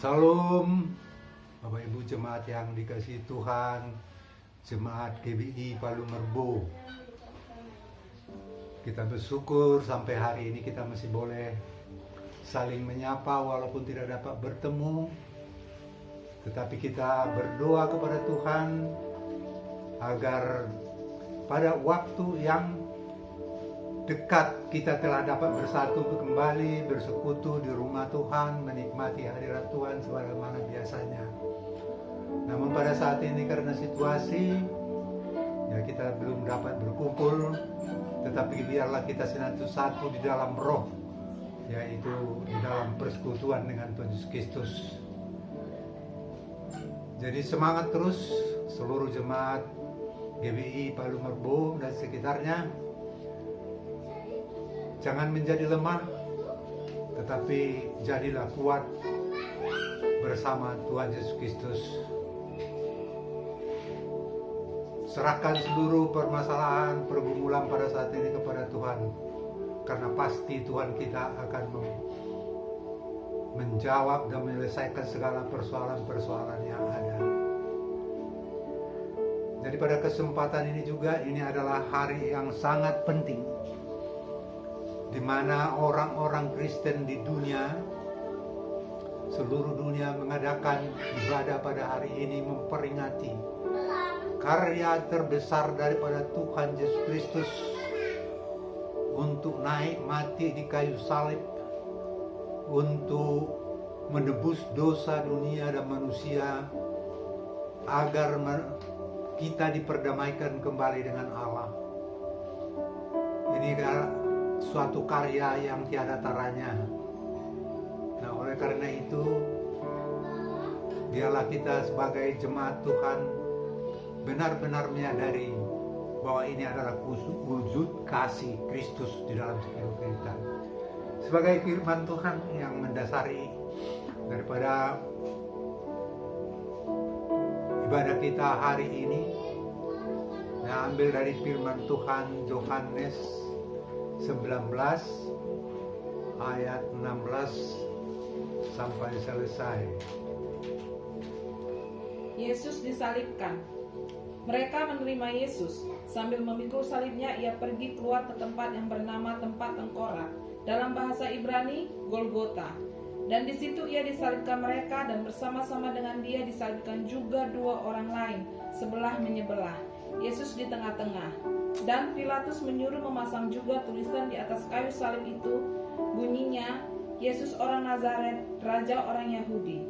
Salam Bapak Ibu jemaat yang dikasihi Tuhan, jemaat GBI Palu Merbo. Kita bersyukur sampai hari ini kita masih boleh saling menyapa walaupun tidak dapat bertemu. Tetapi kita berdoa kepada Tuhan agar pada waktu yang dekat kita telah dapat bersatu kembali, bersekutu di rumah Tuhan, menikmati hadirat Tuhan sebagaimana biasanya. Namun pada saat ini karena situasi ya kita belum dapat berkumpul, tetapi biarlah kita senantiasa satu di dalam roh, yaitu di dalam persekutuan dengan Tuhan Yesus Kristus. Jadi semangat terus seluruh jemaat GBI Palu Merbo dan sekitarnya. Jangan menjadi lemah, tetapi jadilah kuat bersama Tuhan Yesus Kristus. Serahkan seluruh permasalahan, pergumulan pada saat ini kepada Tuhan, karena pasti Tuhan kita akan menjawab dan menyelesaikan segala persoalan-persoalan yang ada. Jadi pada kesempatan ini juga, ini adalah hari yang sangat penting, di mana orang-orang Kristen di dunia, seluruh dunia mengadakan ibadah pada hari ini memperingati karya terbesar daripada Tuhan Yesus Kristus untuk naik mati di kayu salib, untuk menebus dosa dunia dan manusia, agar kita diperdamaikan kembali dengan Allah. Ini suatu karya yang tiada taranya. Nah, oleh karena itu, biarlah kita sebagai jemaat Tuhan benar-benar menyadari bahwa ini adalah wujud kasih Kristus di dalam kehidupan kita. Sebagai firman Tuhan yang mendasari daripada ibadah kita hari ini, saya ambil dari firman Tuhan Yohanes 19 ayat 16 sampai selesai. Yesus disalibkan. Mereka menerima Yesus. Sambil memikul salibnya, ia pergi keluar ke tempat yang bernama tempat tengkorak, dalam bahasa Ibrani Golgota. Dan di situ ia disalibkan mereka, dan bersama-sama dengan dia disalibkan juga dua orang lain, sebelah menyebelah. Yesus di tengah-tengah. Dan Pilatus menyuruh memasang juga tulisan di atas kayu salib itu, bunyinya, Yesus orang Nazaret, Raja orang Yahudi.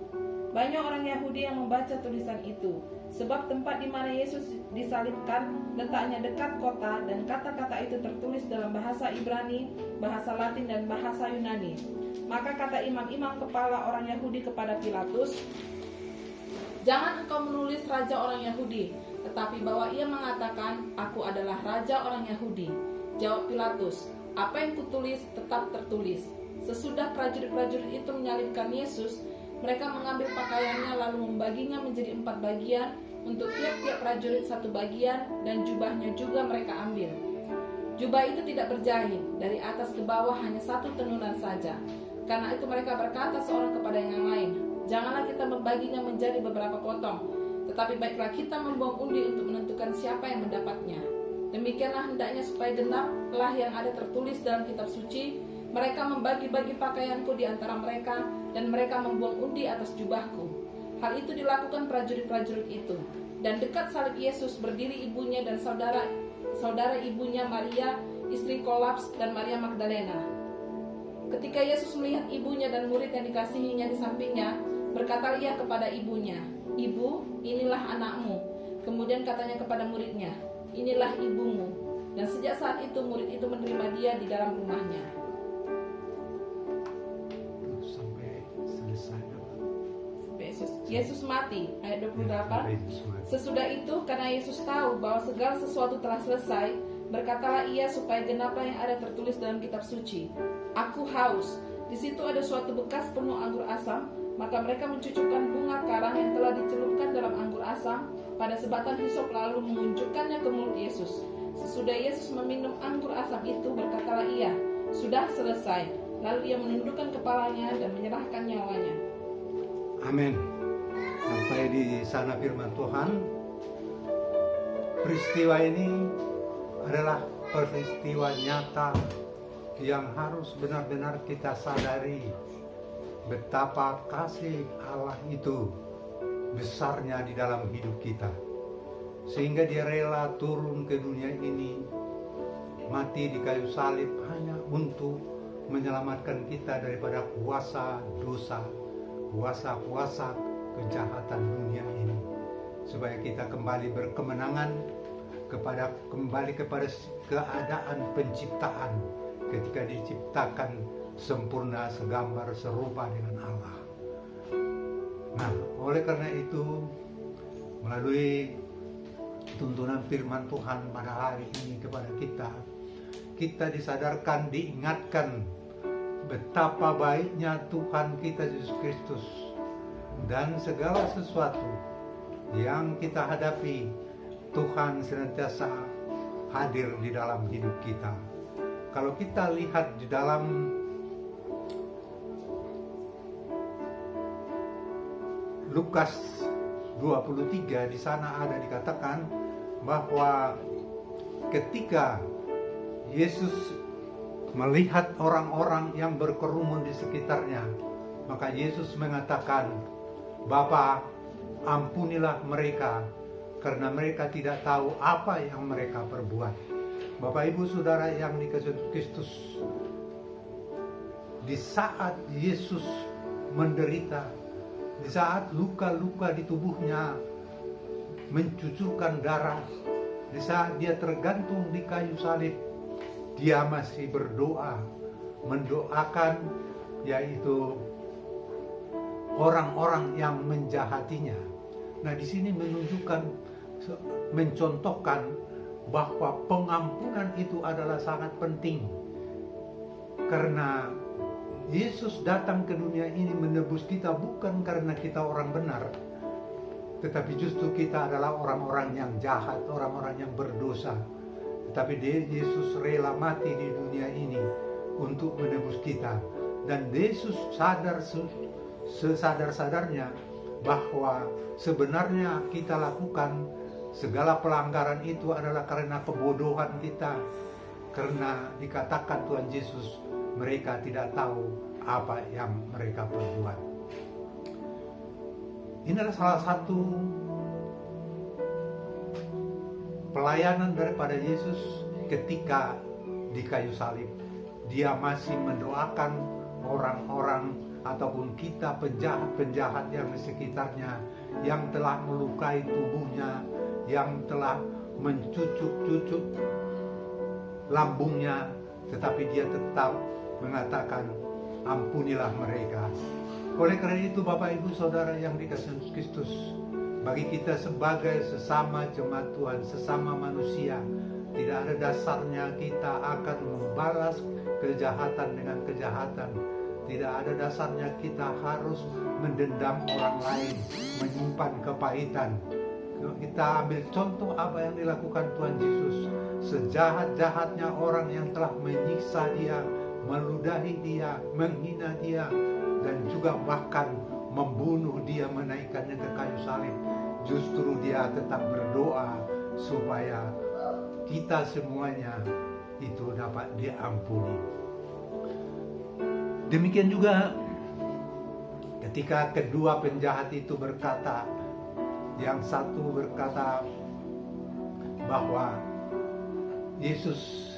Banyak orang Yahudi yang membaca tulisan itu, sebab tempat di mana Yesus disalibkan letaknya dekat kota, dan kata-kata itu tertulis dalam bahasa Ibrani, bahasa Latin, dan bahasa Yunani. Maka kata imam-imam kepala orang Yahudi kepada Pilatus, "Jangan engkau menulis Raja orang Yahudi, tetapi bahwa ia mengatakan, aku adalah Raja orang Yahudi." Jawab Pilatus, "Apa yang kutulis tetap tertulis." Sesudah prajurit-prajurit itu menyalibkan Yesus, mereka mengambil pakaiannya lalu membaginya menjadi 4 bagian, untuk tiap-tiap prajurit 1 bagian, dan jubahnya juga mereka ambil. Jubah itu tidak berjahit, dari atas ke bawah hanya 1 tenunan saja. Karena itu mereka berkata seorang kepada yang lain, "Janganlah kita membaginya menjadi beberapa potong, tetapi baiklah kita membuang undi untuk menentukan siapa yang mendapatnya." Demikianlah hendaknya supaya genaplah yang ada tertulis dalam kitab suci, "Mereka membagi-bagi pakaianku di antara mereka, dan mereka membuang undi atas jubahku." Hal itu dilakukan prajurit-prajurit itu. Dan dekat salib Yesus berdiri ibunya dan saudara ibunya Maria, istri Klopas, dan Maria Magdalena. Ketika Yesus melihat ibunya dan murid yang dikasihinya di sampingnya, berkata ia kepada ibunya, "Ibu, inilah anakmu." Kemudian katanya kepada muridnya, "Inilah ibumu." Dan sejak saat itu murid itu menerima dia di dalam rumahnya. Sampai selesai. Yesus mati, ayat 28. Sesudah itu, karena Yesus tahu bahwa segala sesuatu telah selesai, berkatalah ia supaya genaplah yang ada tertulis dalam kitab suci, "Aku haus." Di situ ada suatu bekas penuh anggur asam, maka mereka mencucukkan bunga karang yang telah dicelupkan dalam anggur asam pada sebatan hisop lalu mengunjukkannya ke mulut Yesus. Sesudah Yesus meminum anggur asam itu, berkatalah ia, "Sudah selesai." Lalu ia menundukkan kepalanya dan menyerahkan nyawanya. Amin. Sampai di sana firman Tuhan. Peristiwa ini adalah peristiwa nyata yang harus benar-benar kita sadari betapa kasih Allah itu besarnya di dalam hidup kita, sehingga dia rela turun ke dunia ini, mati di kayu salib hanya untuk menyelamatkan kita daripada kuasa dosa, kuasa-kuasa kejahatan dunia ini, supaya kita kembali berkemenangan kembali kepada keadaan penciptaan ketika diciptakan sempurna segambar serupa dengan Allah. Nah, oleh karena itu, melalui tuntunan firman Tuhan pada hari ini kepada kita disadarkan, diingatkan betapa baiknya Tuhan kita Yesus Kristus, dan segala sesuatu yang kita hadapi, Tuhan senantiasa hadir di dalam hidup kita. Kalau kita lihat di dalam Lukas 23, di sana ada dikatakan bahwa ketika Yesus melihat orang-orang yang berkerumun di sekitarnya, maka Yesus mengatakan, "Bapa, ampunilah mereka, karena mereka tidak tahu apa yang mereka perbuat." Bapak Ibu Saudara yang dikasihi Kristus, di saat Yesus menderita, di saat luka-luka di tubuhnya mencucurkan darah, di saat dia tergantung di kayu salib, dia masih berdoa, mendoakan yaitu orang-orang yang menjahatinya. Nah, di sini mencontohkan bahwa pengampunan itu adalah sangat penting, karena Yesus datang ke dunia ini menebus kita bukan karena kita orang benar, tetapi justru kita adalah orang-orang yang jahat, orang-orang yang berdosa. Tetapi Yesus rela mati di dunia ini untuk menebus kita. Dan Yesus sadar sesadar-sadarnya bahwa sebenarnya kita lakukan segala pelanggaran itu adalah karena kebodohan kita. Karena dikatakan Tuhan Yesus, mereka tidak tahu apa yang mereka perbuat. Ini adalah salah satu pelayanan daripada Yesus ketika di kayu salib. Dia masih mendoakan orang-orang ataupun kita penjahat-penjahat yang di sekitarnya, yang telah melukai tubuhnya, yang telah mencucuk-cucuk lambungnya, tetapi dia tetap mengatakan, "Ampunilah mereka." Oleh karena itu, Bapak Ibu Saudara yang dikasihi Kristus, bagi kita sebagai sesama jemaat Tuhan, sesama manusia, tidak ada dasarnya kita akan membalas kejahatan dengan kejahatan. Tidak ada dasarnya kita harus mendendam orang lain, menyimpan kepahitan. Kita ambil contoh apa yang dilakukan Tuhan Yesus. Sejahat-jahatnya orang yang telah menyiksa dia, meludahi dia, menghina dia, dan juga bahkan membunuh dia, menaikkannya ke kayu salib. Justru dia tetap berdoa supaya kita semuanya itu dapat diampuni. Demikian juga ketika kedua penjahat itu berkata, yang satu berkata bahwa Yesus